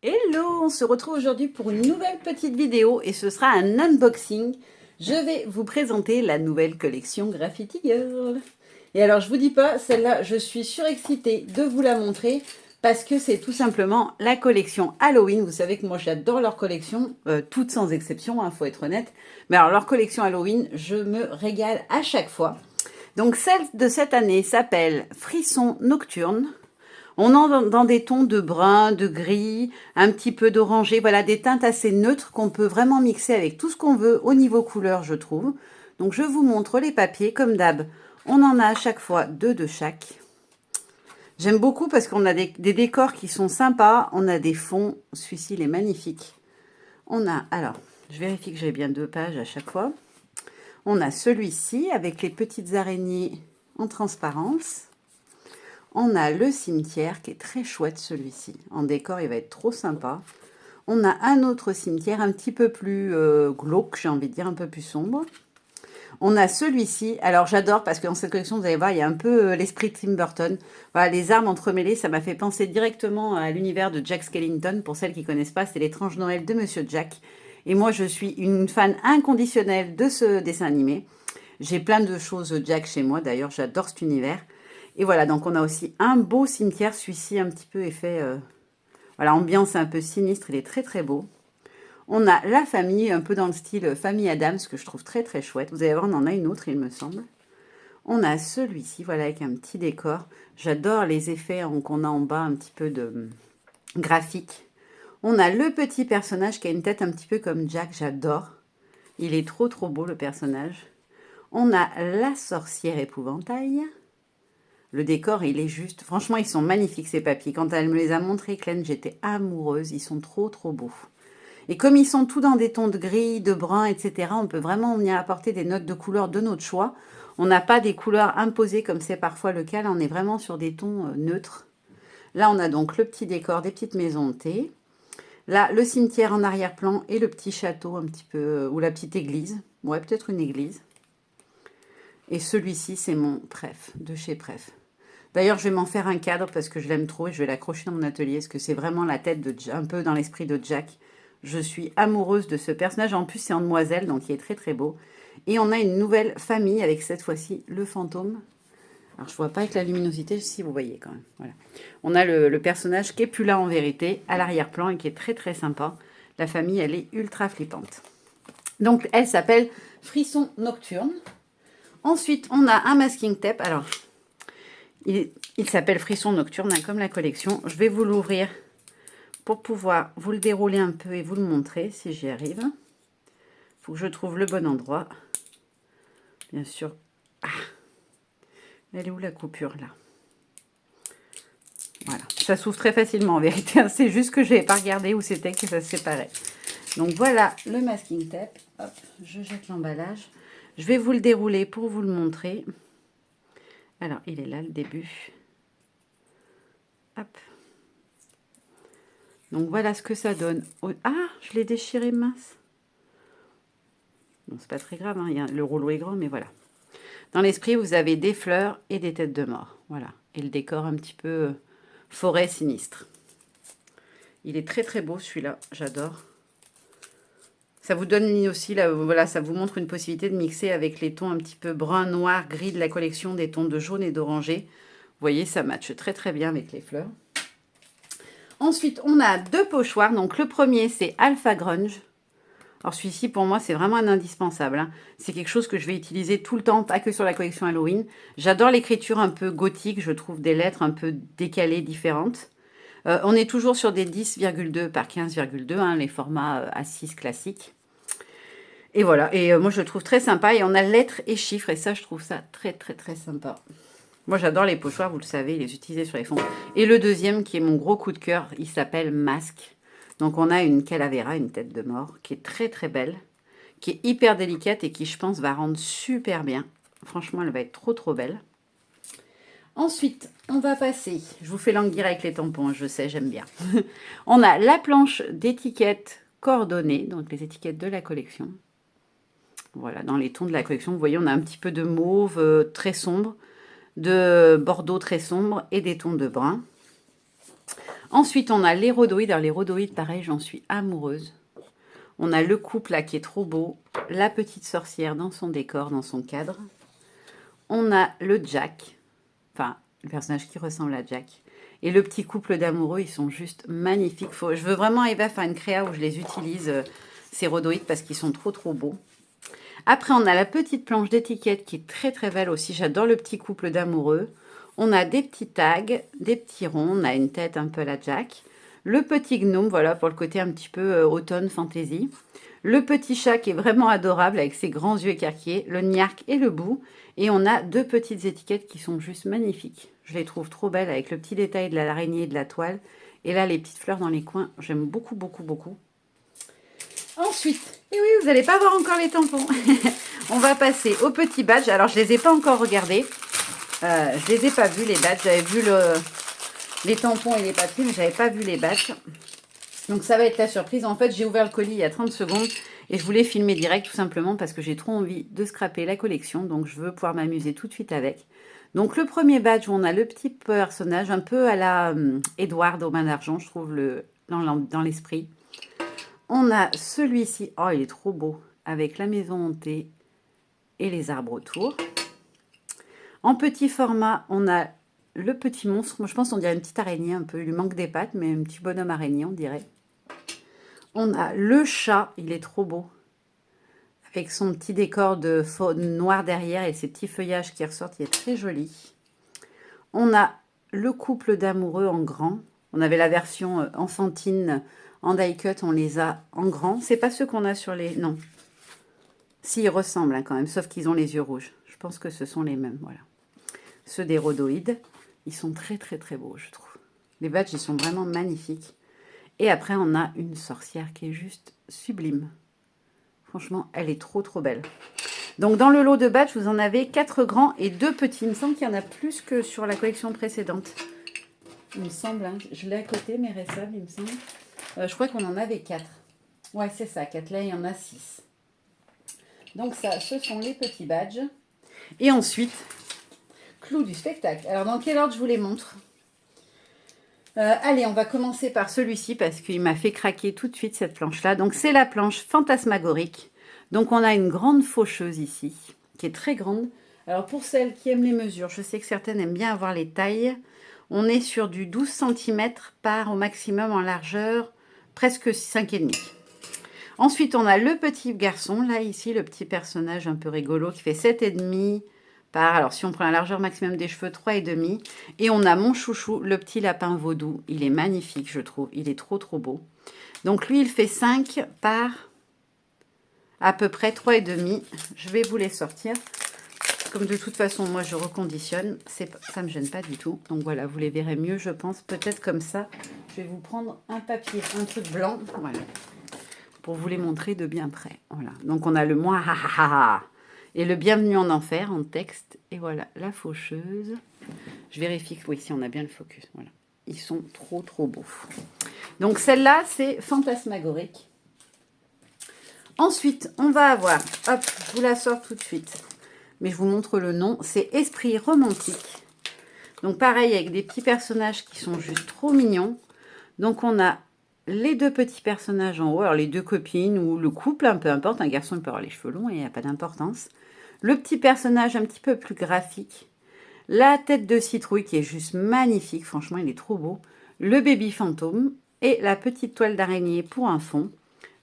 Hello, on se retrouve aujourd'hui pour une nouvelle petite vidéo et ce sera un unboxing. Je vais vous présenter la nouvelle collection Graffiti Girl. Et alors je vous dis pas, celle-là je suis surexcitée de vous la montrer parce que c'est tout simplement la collection Halloween. Vous savez que moi j'adore leur collection, toutes sans exception, faut être honnête. Mais alors leur collection Halloween, je me régale à chaque fois. Donc celle de cette année s'appelle Frisson Nocturne. On est dans des tons de brun, de gris, un petit peu d'orangé, voilà, des teintes assez neutres qu'on peut vraiment mixer avec tout ce qu'on veut au niveau couleur, je trouve. Donc je vous montre les papiers, comme d'hab, on en a à chaque fois deux de chaque. J'aime beaucoup parce qu'on a des décors qui sont sympas, on a des fonds, celui-ci il est magnifique. On a, alors, je vérifie que j'ai bien deux pages à chaque fois. On a celui-ci avec les petites araignées en transparence. On a le cimetière qui est très chouette celui-ci. En décor, il va être trop sympa. On a un autre cimetière un petit peu plus glauque, j'ai envie de dire, un peu plus sombre. On a celui-ci. Alors j'adore parce que dans cette collection, vous allez voir, il y a un peu l'esprit de Tim Burton. Voilà, les arbres entremêlés, ça m'a fait penser directement à l'univers de Jack Skellington. Pour celles qui ne connaissent pas, c'est l'étrange Noël de Monsieur Jack. Et moi, je suis une fan inconditionnelle de ce dessin animé. J'ai plein de choses Jack chez moi, d'ailleurs, j'adore cet univers. Et voilà, donc on a aussi un beau cimetière, celui-ci un petit peu effet, voilà, ambiance un peu sinistre, il est très très beau. On a la famille, un peu dans le style famille Adams, que je trouve très très chouette. Vous allez voir, on en a une autre, il me semble. On a celui-ci, voilà, avec un petit décor. J'adore les effets qu'on a en bas, un petit peu de graphique. On a le petit personnage qui a une tête un petit peu comme Jack, j'adore. Il est trop trop beau le personnage. On a la sorcière épouvantail. Le décor, il est juste... Franchement, ils sont magnifiques, ces papiers. Quand elle me les a montrés, Clem, j'étais amoureuse. Ils sont trop, trop beaux. Et comme ils sont tous dans des tons de gris, de brun, etc., on peut vraiment venir apporter des notes de couleur de notre choix. On n'a pas des couleurs imposées comme c'est parfois le cas. Là, on est vraiment sur des tons neutres. Là, on a donc le petit décor des petites maisons de thé. Là, le cimetière en arrière-plan et le petit château un petit peu... ou la petite église. Ouais, peut-être une église. Et celui-ci, c'est mon préf, de chez Préf. D'ailleurs, je vais m'en faire un cadre parce que je l'aime trop et je vais l'accrocher dans mon atelier parce que c'est vraiment la tête de un peu dans l'esprit de Jack. Je suis amoureuse de ce personnage. En plus, c'est en demoiselle, donc il est très très beau. Et on a une nouvelle famille avec cette fois-ci le fantôme. Alors, je ne vois pas avec la luminosité, si vous voyez quand même. Voilà. On a le personnage qui est plus là en vérité, à l'arrière-plan et qui est très très sympa. La famille, elle est ultra flippante. Donc, elle s'appelle Frisson Nocturne. Ensuite, on a un masking tape. Alors, il s'appelle Frisson Nocturne, comme la collection. Je vais vous l'ouvrir pour pouvoir vous le dérouler un peu et vous le montrer, si j'y arrive. Il faut que je trouve le bon endroit. Bien sûr. Ah, elle est où la coupure, là? Voilà. Ça s'ouvre très facilement, en vérité. C'est juste que je n'avais pas regardé où c'était que ça se séparait. Donc, voilà le masking tape. Hop, je jette l'emballage. Je vais vous le dérouler pour vous le montrer. Alors, il est là, le début. Hop. Donc, voilà ce que ça donne. Ah, je l'ai déchiré, mince. Bon, c'est pas très grave, hein. Le rouleau est grand, mais voilà. Dans l'esprit, vous avez des fleurs et des têtes de mort. Voilà. Et le décor un petit peu forêt sinistre. Il est très, très beau, celui-là. J'adore. Ça vous donne aussi, là, voilà, ça vous montre une possibilité de mixer avec les tons un petit peu brun, noir, gris de la collection, des tons de jaune et d'oranger. Vous voyez, ça matche très, très bien avec les fleurs. Ensuite, on a deux pochoirs. Donc, le premier, c'est Alpha Grunge. Alors, celui-ci, pour moi, c'est vraiment un indispensable, hein. C'est quelque chose que je vais utiliser tout le temps, pas que sur la collection Halloween. J'adore l'écriture un peu gothique. Je trouve des lettres un peu décalées, différentes. On est toujours sur des 10,2 par 15,2, hein, les formats A6 classiques. Et voilà. Et moi, je le trouve très sympa. Et on a lettres et chiffres. Et ça, je trouve ça très, très, très sympa. Moi, j'adore les pochoirs, vous le savez, les utiliser sur les fonds. Et le deuxième, qui est mon gros coup de cœur, il s'appelle Masque. Donc, on a une calavera, une tête de mort, qui est très, très belle, qui est hyper délicate et qui, je pense, va rendre super bien. Franchement, elle va être trop, trop belle. Ensuite, on va passer, je vous fais languir avec les tampons, je sais, j'aime bien. On a la planche d'étiquettes coordonnées, donc les étiquettes de la collection. Voilà, dans les tons de la collection, vous voyez, on a un petit peu de mauve très sombre, de bordeaux très sombre et des tons de brun. Ensuite, on a les rhodoïdes. Alors, les rhodoïdes, pareil, j'en suis amoureuse. On a le couple là qui est trop beau. La petite sorcière dans son décor, dans son cadre. On a le Jack. Enfin, le personnage qui ressemble à Jack. Et le petit couple d'amoureux, ils sont juste magnifiques. Je veux vraiment arriver à faire une créa où je les utilise, ces rhodoïdes, parce qu'ils sont trop trop beaux. Après, on a la petite planche d'étiquette qui est très très belle aussi. J'adore le petit couple d'amoureux. On a des petits tags, des petits ronds. On a une tête un peu à la Jack. Le petit gnome, voilà, pour le côté un petit peu automne, fantasy. Le petit chat qui est vraiment adorable avec ses grands yeux écarquillés. Le gnark et le bout. Et on a deux petites étiquettes qui sont juste magnifiques. Je les trouve trop belles avec le petit détail de l'araignée et de la toile. Et là, les petites fleurs dans les coins. J'aime beaucoup, beaucoup, beaucoup. Ensuite, et oui, vous n'allez pas voir encore les tampons. On va passer aux petits badges. Alors, je ne les ai pas encore regardés. Je ne les ai pas vus, les badges. J'avais vu les tampons et les papiers, mais je n'avais pas vu les badges. Donc, ça va être la surprise. En fait, j'ai ouvert le colis il y a 30 secondes et je voulais filmer direct tout simplement parce que j'ai trop envie de scraper la collection. Donc, je veux pouvoir m'amuser tout de suite avec. Donc, le premier badge où on a le petit personnage un peu à la Edward aux mains d'argent, je trouve, dans l'esprit. On a celui-ci, oh il est trop beau, avec la maison hantée et les arbres autour. En petit format, on a le petit monstre, moi je pense qu'on dirait une petite araignée un peu, il lui manque des pattes, mais un petit bonhomme araignée on dirait. On a le chat, il est trop beau, avec son petit décor de noir derrière et ses petits feuillages qui ressortent, il est très joli. On a le couple d'amoureux en grand, on avait la version enfantine. En die cut, on les a en grand. C'est pas ceux qu'on a sur les... Non. Si, ils ressemblent hein, quand même, sauf qu'ils ont les yeux rouges. Je pense que ce sont les mêmes, voilà. Ceux des rhodoïdes, ils sont très, très, très beaux, je trouve. Les badges, ils sont vraiment magnifiques. Et après, on a une sorcière qui est juste sublime. Franchement, elle est trop, trop belle. Donc, dans le lot de badges, vous en avez 4 grands et 2 petits. Il me semble qu'il y en a plus que sur la collection précédente. Il me semble, hein. Je l'ai à côté, mes récents, il me semble. Je crois qu'on en avait 4. Ouais, c'est ça, 4. Là, il y en a 6. Donc ça, ce sont les petits badges. Et ensuite, clou du spectacle. Alors, dans quel ordre je vous les montre? Allez, on va commencer par celui-ci parce qu'il m'a fait craquer tout de suite cette planche-là. Donc, c'est la planche fantasmagorique. Donc, on a une grande faucheuse ici, qui est très grande. Alors, pour celles qui aiment les mesures, je sais que certaines aiment bien avoir les tailles. On est sur du 12 cm par au maximum en largeur, presque 5,5. Ensuite, on a le petit garçon, là, ici, le petit personnage un peu rigolo qui fait 7,5 par, alors si on prend la largeur maximum des cheveux, 3,5. Et on a mon chouchou, le petit lapin vaudou. Il est magnifique, je trouve. Il est trop, trop beau. Donc, lui, il fait 5 par à peu près 3,5. Je vais vous les sortir. Comme de toute façon, moi, je reconditionne. Ça ne me gêne pas du tout. Donc, voilà, vous les verrez mieux, je pense. Peut-être comme ça. Je vais vous prendre un papier, un truc blanc. Voilà. Pour vous les montrer de bien près. Voilà. Donc, on a le moi ha ha ha et le bienvenue en enfer en texte. Et voilà, la faucheuse. Je vérifie que oui, si on a bien le focus. Voilà. Ils sont trop, trop beaux. Donc, celle-là, c'est fantasmagorique. Ensuite, on va avoir, hop, je vous la sors tout de suite. Mais je vous montre le nom. C'est Esprit romantique. Donc, pareil, avec des petits personnages qui sont juste trop mignons. Donc, on a les 2 petits personnages en haut, alors les 2 copines ou le couple, hein, peu importe, un garçon il peut avoir les cheveux longs et il n'y a pas d'importance. Le petit personnage un petit peu plus graphique, la tête de citrouille qui est juste magnifique, franchement il est trop beau, le baby fantôme et la petite toile d'araignée pour un fond.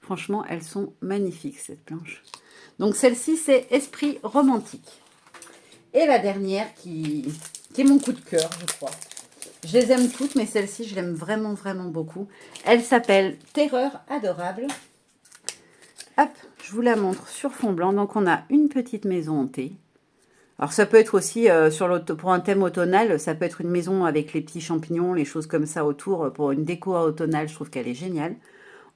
Franchement, elles sont magnifiques cette planche. Donc celle-ci c'est Esprit romantique. Et la dernière qui est mon coup de cœur, je crois. Je les aime toutes, mais celle-ci, je l'aime vraiment, vraiment beaucoup. Elle s'appelle Terreur adorable. Hop, je vous la montre sur fond blanc. Donc, on a une petite maison hantée. Alors, ça peut être aussi, pour un thème automnal, ça peut être une maison avec les petits champignons, les choses comme ça autour. Pour une déco automnale, je trouve qu'elle est géniale.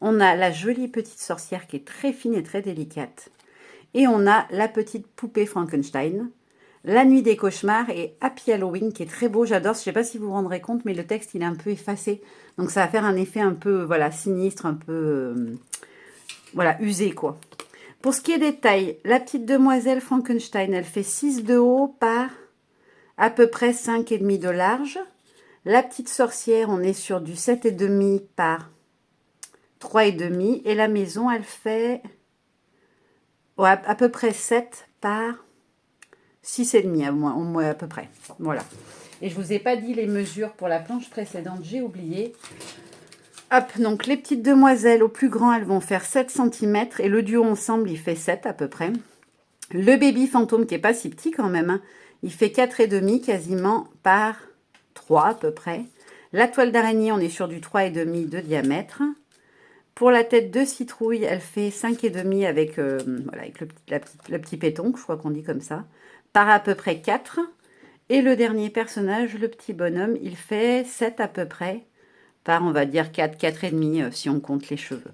On a la jolie petite sorcière qui est très fine et très délicate. Et on a la petite poupée Frankenstein. La nuit des cauchemars et Happy Halloween qui est très beau, j'adore. Je ne sais pas si vous vous rendrez compte, mais le texte il est un peu effacé. Donc ça va faire un effet un peu voilà, sinistre, un peu voilà, usé quoi. Pour ce qui est des tailles, la petite demoiselle Frankenstein, elle fait 6 de haut par à peu près 5,5 de large. La petite sorcière, on est sur du 7,5 par 3,5. Et la maison, elle fait ouais, à peu près 7 par 6,5 au moins à peu près. Voilà. Et je vous ai pas dit les mesures pour la planche précédente, j'ai oublié. Hop, donc les petites demoiselles au plus grand, elles vont faire 7 cm. Et le duo ensemble, il fait 7 à peu près. Le baby fantôme, qui est pas si petit quand même, hein, il fait 4,5 quasiment par 3 à peu près. La toile d'araignée, on est sur du 3,5 de diamètre. Pour la tête de citrouille, elle fait 5,5 avec, voilà, avec le petit péton, je crois qu'on dit comme ça, par à peu près 4. Et le dernier personnage, le petit bonhomme, il fait 7 à peu près, par on va dire 4, 4,5 si on compte les cheveux.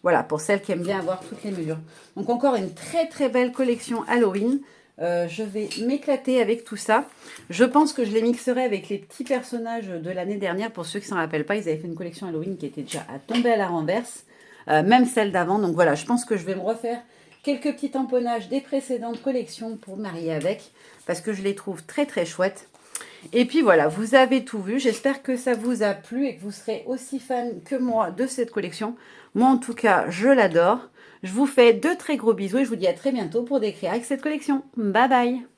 Voilà, pour celles qui aiment bien avoir toutes les mesures. Donc encore une très très belle collection Halloween. Je vais m'éclater avec tout ça. Je pense que je les mixerai avec les petits personnages de l'année dernière. Pour ceux qui ne s'en rappellent pas, ils avaient fait une collection Halloween qui était déjà à tomber à la renverse. Même celle d'avant. Donc voilà, je pense que je vais me refaire quelques petits tamponnages des précédentes collections pour marier avec. Parce que je les trouve très très chouettes. Et puis voilà, vous avez tout vu. J'espère que ça vous a plu et que vous serez aussi fan que moi de cette collection. Moi, en tout cas, je l'adore. Je vous fais de très gros bisous et je vous dis à très bientôt pour décrire avec cette collection. Bye bye!